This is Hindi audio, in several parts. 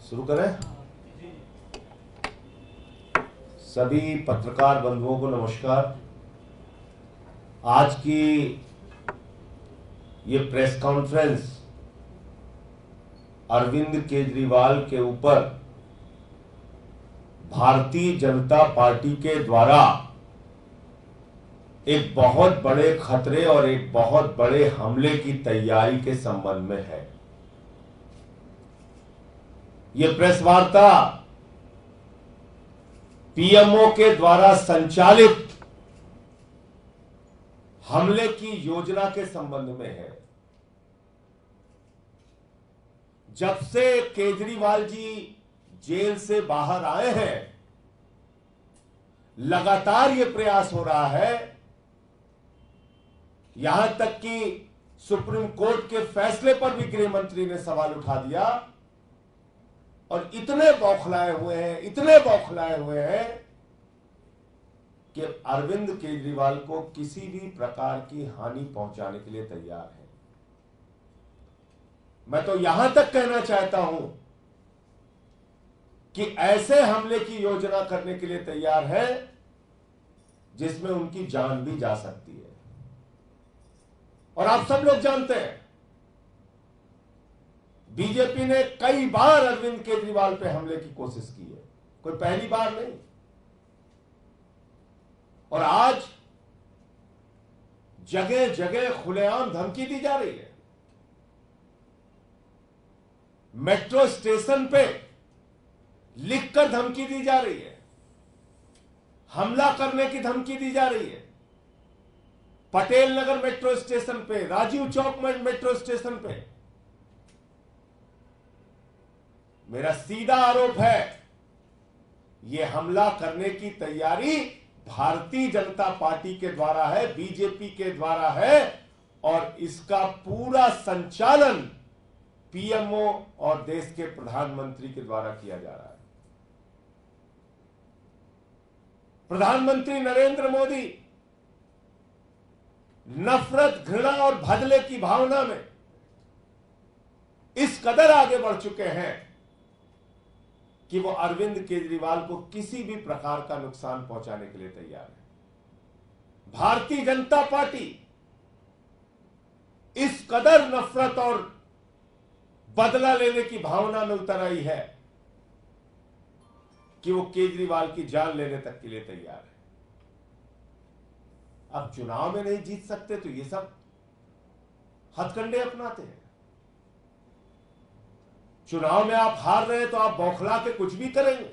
शुरू करें। सभी पत्रकार बंधुओं को नमस्कार। आज की ये प्रेस कॉन्फ्रेंस अरविंद केजरीवाल के ऊपर भारतीय जनता पार्टी के द्वारा एक बहुत बड़े खतरे और एक बहुत बड़े हमले की तैयारी के संबंध में है। ये प्रेस वार्ता पीएमओ के द्वारा संचालित हमले की योजना के संबंध में है। जब से केजरीवाल जी जेल से बाहर आए हैं, लगातार यह प्रयास हो रहा है, यहां तक कि सुप्रीम कोर्ट के फैसले पर भी गृह मंत्री ने सवाल उठा दिया और इतने बौखलाए हुए हैं कि अरविंद केजरीवाल को किसी भी प्रकार की हानि पहुंचाने के लिए तैयार है। मैं तो यहां तक कहना चाहता हूं कि ऐसे हमले की योजना करने के लिए तैयार है जिसमें उनकी जान भी जा सकती है। और आप सब लोग जानते हैं, बीजेपी ने कई बार अरविंद केजरीवाल पे हमले की कोशिश की है, कोई पहली बार नहीं। और आज जगह जगह खुलेआम धमकी दी जा रही है। मेट्रो स्टेशन पे लिखकर धमकी दी जा रही है, हमला करने की धमकी दी जा रही है। पटेल नगर मेट्रो स्टेशन पे, राजीव चौक में मेट्रो स्टेशन पे। मेरा सीधा आरोप है, यह हमला करने की तैयारी भारतीय जनता पार्टी के द्वारा है, बीजेपी के द्वारा है और इसका पूरा संचालन पीएमओ और देश के प्रधानमंत्री के द्वारा किया जा रहा है। प्रधानमंत्री नरेंद्र मोदी नफरत, घृणा और बदले की भावना में इस कदर आगे बढ़ चुके हैं कि वो अरविंद केजरीवाल को किसी भी प्रकार का नुकसान पहुंचाने के लिए तैयार है। भारतीय जनता पार्टी इस कदर नफरत और बदला लेने की भावना में उतर आई है कि वो केजरीवाल की जान लेने तक के लिए तैयार है। अब चुनाव में नहीं जीत सकते तो ये सब हथकंडे अपनाते हैं। चुनाव में आप हार रहे हैं तो आप बौखला के कुछ भी करेंगे।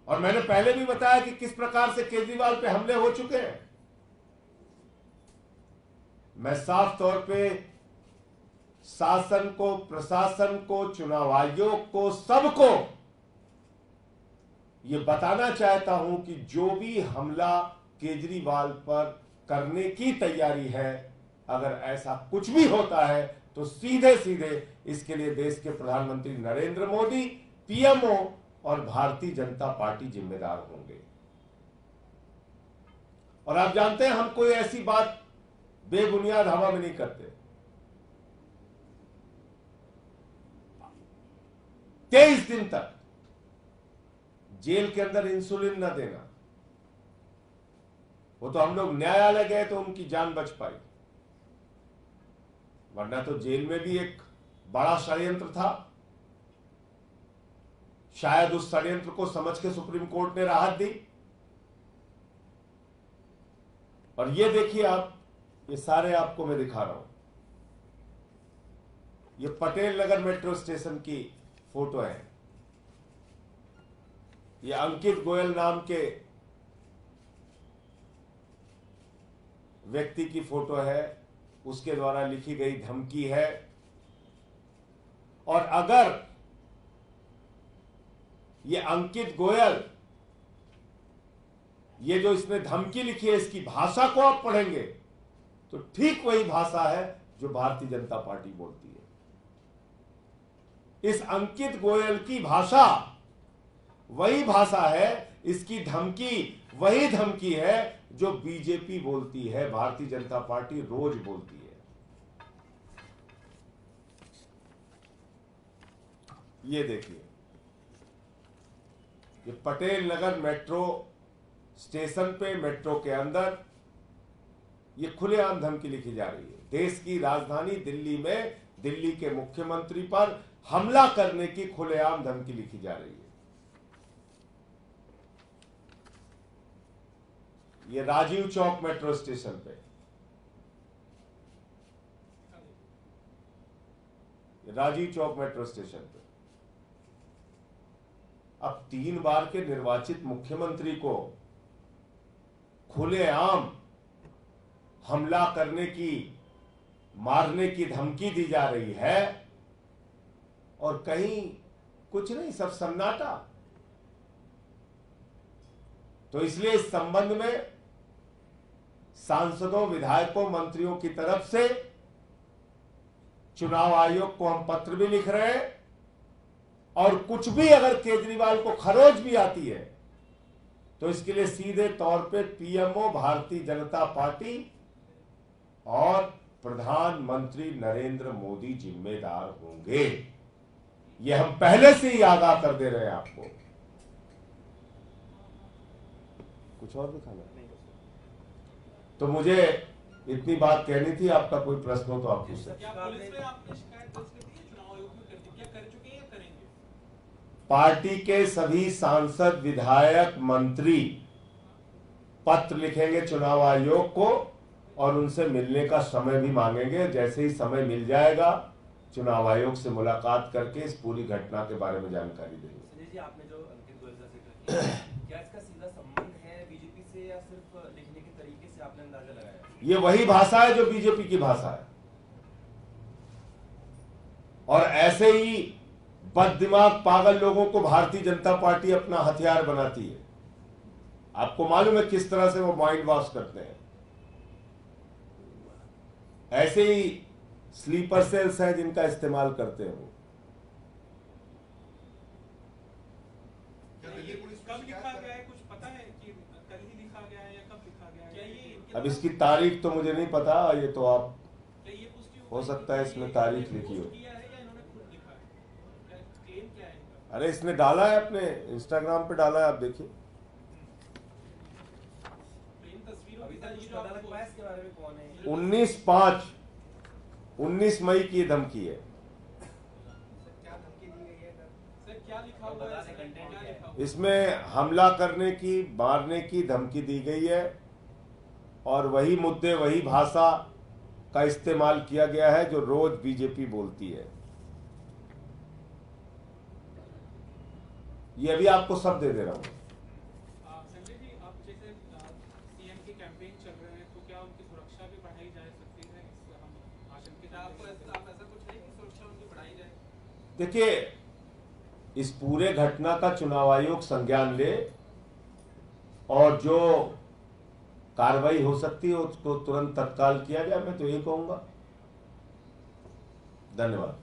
और मैंने पहले भी बताया कि किस प्रकार से केजरीवाल पे हमले हो चुके हैं। मैं साफ तौर पे शासन को, प्रशासन को, चुनाव आयोग को, सबको यह बताना चाहता हूं कि जो भी हमला केजरीवाल पर करने की तैयारी है, अगर ऐसा कुछ भी होता है तो सीधे सीधे इसके लिए देश के प्रधानमंत्री नरेंद्र मोदी, पीएमओ और भारतीय जनता पार्टी जिम्मेदार होंगे। और आप जानते हैं, हम कोई ऐसी बात बेबुनियाद हवा में नहीं करते। 23 दिन तक जेल के अंदर इंसुलिन न देना, वो तो हम लोग न्यायालय गए तो उनकी जान बच पाई, वरना तो जेल में भी एक बड़ा षड्यंत्र था। शायद उस षड्यंत्र को समझ के सुप्रीम कोर्ट ने राहत दी। और ये देखिए आप, ये सारे आपको मैं दिखा रहा हूं, ये पटेल नगर मेट्रो स्टेशन की फोटो है। ये अंकित गोयल नाम के व्यक्ति की फोटो है, उसके द्वारा लिखी गई धमकी है। और अगर ये अंकित गोयल, ये जो इसने धमकी लिखी है, इसकी भाषा को आप पढ़ेंगे तो ठीक वही भाषा है जो भारतीय जनता पार्टी बोलती है। इस अंकित गोयल की भाषा वही भाषा है, इसकी धमकी वही धमकी है जो बीजेपी बोलती है, भारतीय जनता पार्टी रोज बोलती है। ये देखिए, ये पटेल नगर मेट्रो स्टेशन पे, मेट्रो के अंदर ये खुलेआम धमकी लिखी जा रही है। देश की राजधानी दिल्ली में दिल्ली के मुख्यमंत्री पर हमला करने की खुलेआम धमकी लिखी जा रही है। ये राजीव चौक मेट्रो स्टेशन पे, राजीव चौक मेट्रो स्टेशन पे अब 3 बार के निर्वाचित मुख्यमंत्री को खुलेआम हमला करने की, मारने की धमकी दी जा रही है, और कहीं कुछ नहीं, सब सन्नाटा। तो इसलिए इस संबंध में सांसदों, विधायकों, मंत्रियों की तरफ से चुनाव आयोग को हम पत्र भी लिख रहे हैं, और कुछ भी अगर केजरीवाल को खरोच भी आती है तो इसके लिए सीधे तौर पे पीएमओ भारतीय जनता पार्टी और प्रधानमंत्री नरेंद्र मोदी जिम्मेदार होंगे। ये हम पहले से ही आगाह कर दे रहे हैं आपको। कुछ और दिखाना नहीं, तो मुझे इतनी बात कहनी थी। आपका कोई प्रश्न हो तो आप पूछ सकते हैं। पार्टी के सभी सांसद, विधायक, मंत्री पत्र लिखेंगे चुनाव आयोग को और उनसे मिलने का समय भी मांगेंगे। जैसे ही समय मिल जाएगा, चुनाव आयोग से मुलाकात करके इस पूरी घटना के बारे में जानकारी देंगे। संजय जी, आपने जो अंकित गोयल से जिक्र किया, क्या इसका सीधा संबंध है बीजेपी से, या सिर्फ लिखने के तरीके से आपने अंदाजा लगाया? ये वही भाषा है जो बीजेपी की भाषा है, और ऐसे ही बददिमाग पागल लोगों को भारतीय जनता पार्टी अपना हथियार बनाती है। आपको मालूम है किस तरह से वो माइंड वॉश करते हैं। ऐसे ही स्लीपर सेल्स हैं जिनका इस्तेमाल करते हैं वो। कब लिखा गया है, कुछ पता है कि कल ही लिखा गया है या कब लिखा गया है? क्या ये अब इसकी तारीख तो मुझे नहीं पता, ये तो आप, हो सकता है इसमें तारीख लिखी हो। अरे इसने डाला है, अपने इंस्टाग्राम पे डाला है, आप देखिए। 19 मई की धमकी है। इसमें हमला करने की, मारने की धमकी दी गई है, और वही मुद्दे, वही भाषा का इस्तेमाल किया गया है जो रोज बीजेपी बोलती है। ये अभी आपको सब दे रहा हूं। संजय जी, आप जैसे सीएम की कैंपेन चल रहे हैं, तो क्या उनकी सुरक्षा भी बढ़ाई जा सकती है? हम आशंकित, आपको ऐसा कुछ है कि सुरक्षा उनकी बढ़ाई जाए? देखिए, इस पूरे घटना का चुनाव आयोग संज्ञान ले, और जो कार्रवाई हो सकती है उसको तुरंत तत्काल किया जाए, मैं तो यही कहूंगा। धन्यवाद।